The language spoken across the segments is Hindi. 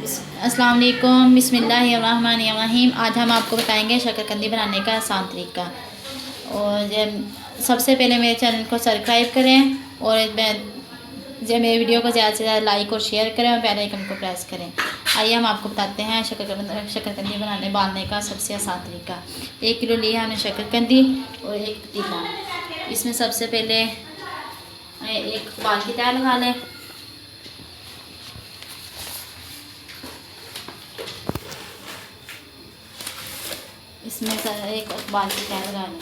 अस्सलाम वालेकुम, बिस्मिल्लाहिर्रहमानिर्रहीम। आज हम आपको बताएंगे शकरकंदी बनाने का आसान तरीका। और सबसे पहले मेरे चैनल को सब्सक्राइब करें और मेरे वीडियो को ज़्यादा से ज़्यादा लाइक और शेयर करें और बेल आइकन को प्रेस करें। आइए हम आपको बताते हैं शकरकंदी बांधने का सबसे आसान तरीका। 1 किलो लिया हमने शकरकंदी और 1 पतीला। इसमें सबसे पहले एक बाल्टी तैयार लगा लें। इसमें एक बाल्टी तैयार लगा लें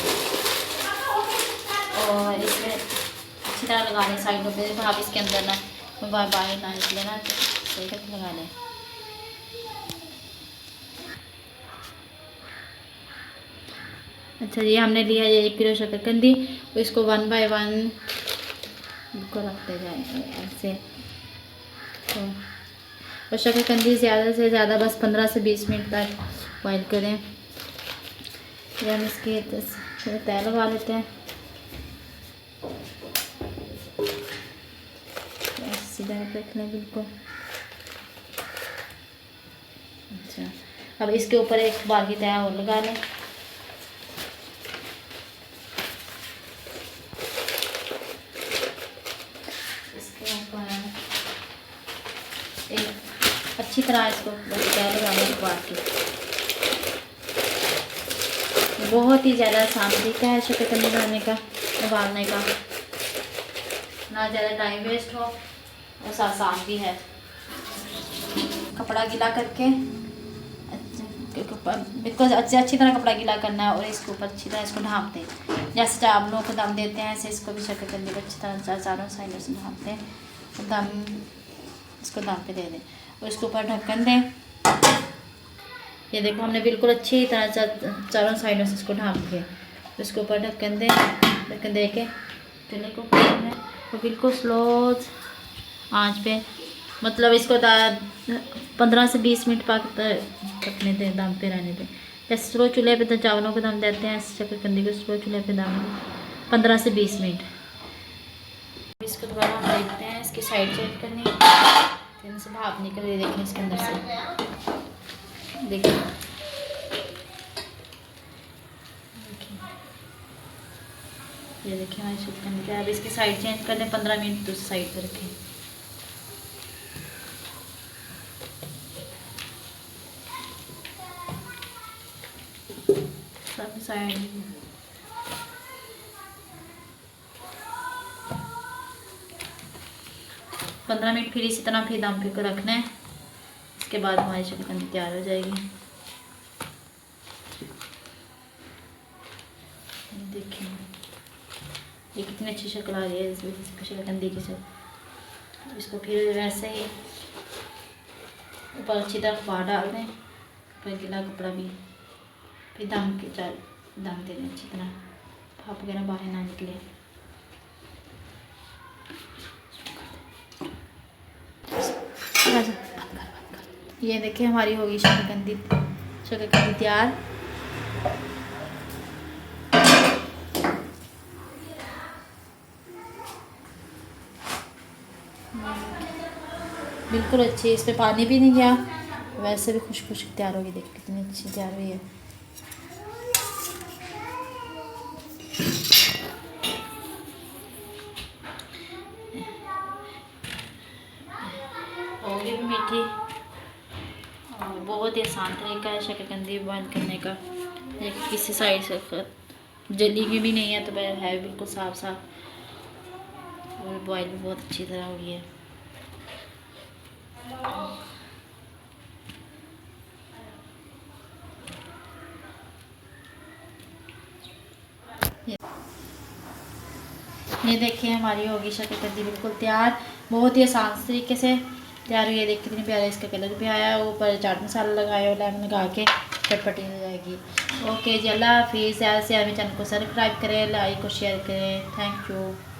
और इसमें अच्छी तरह लगा लें साइडों पे। भाप इसके अंदर ना बाहर ना निकले ना, तो सही करके लगा लें। अच्छा जी, हमने लिया ये 1 किलो शकरकंदी। इसको 1 बाय 1 को रखते जाए ऐसे। तो और शकरकंदी ज़्यादा से ज़्यादा बस 15 से 20 मिनट तक बॉइल करें। फिर हम इसके तय लगा लेते हैं। सीधा रख लें बिल्कुल। अच्छा, अब इसके ऊपर एक बाल्टी तय और लगा लें। इसके ऊपर एक अच्छी तरह इसको तय लगा लें बाल्टी। बहुत ही ज़्यादा आसान तरीका है शकरकंदी बनाने का, उबालने का। ना ज़्यादा टाइम वेस्ट हो और आसान भी है। कपड़ा गीला करके बिल्कुल अच्छी तरह कपड़ा गीला करना है और इसके ऊपर अच्छी तरह इसको ढाँप दें। जैसे चावलों को दम देते हैं ऐसे इसको भी शकरकंदी को अच्छी तरह चारों साइडों से ढाँप दें। दम इसको दम पे दे दें और इसके ऊपर ढक्कन दें। ये देखो हमने बिल्कुल अच्छी तरह चारों साइडों से इसको ढाँप दिया। तो इसके ऊपर ढक्कन दें। ढक्कन दे के चूल्हे को तो बिल्कुल स्लो आंच पे, मतलब इसको 15 से 20 मिनट पकने दें, दम पे रहने दें। जैसे स्लो चूल्हे पे तो चावलों को दम देते हैं, शकरकंदी को स्लो चूल्हे पे दम 15 से 20 मिनट। इसको दोबारा हम देखते हैं, इसकी साइड चेंज करनी है। से भाप निकल रही है, देखें इसके अंदर से। देखिए ये देखिए हमारी शकरकंदी क्या। अब इसकी साइड चेंज कर लें, 15 मिनट दूसरी साइड पर रखें। सब साइड 15 मिनट फिर इसी तरह फिर दम पे को रखना है। इसके बाद हमारी शकरकंदी तैयार हो जाएगी। देखिए ये कितनी अच्छी शक्ल आ रही है इसमें शकरकंदी के साथ। इसको फिर वैसे ही ऊपर अच्छी तरह बाहर डाल दें, ऊपर गीला कपड़ा भी। फिर दम दे दें अच्छी तरह, भाप वगैरह बाहर ना निकले। ये देखिए हमारी होगी शकरकंदी तैयार। बिल्कुल अच्छी, इस पे पानी भी नहीं गया, वैसे भी खुश्क तैयार होगी। देखिए कितनी अच्छी तैयार हुई है। होगी भी मीठी और बहुत ही आसान तरीका है शकरकंदी बॉयल करने का। किसी साइड से जली भी नहीं है, तो है बिल्कुल साफ और बॉयल भी बहुत अच्छी तरह हो गई है। ये देखिए हमारी होगी शकरकंदी बिल्कुल तैयार। बहुत ही आसान तरीके से तैयार हुई है। देखिए कितनी प्यारा इसका कलर भी आया। ऊपर चाट मसाला लगाया और लेमन लगा के चटपटी हो जाएगी। ओके जी, अल्लाह हाफिज़। ज़्यादा से ज़्यादा मेरे चैनल को सब्सक्राइब करें, लाइक और शेयर करें। Thank you.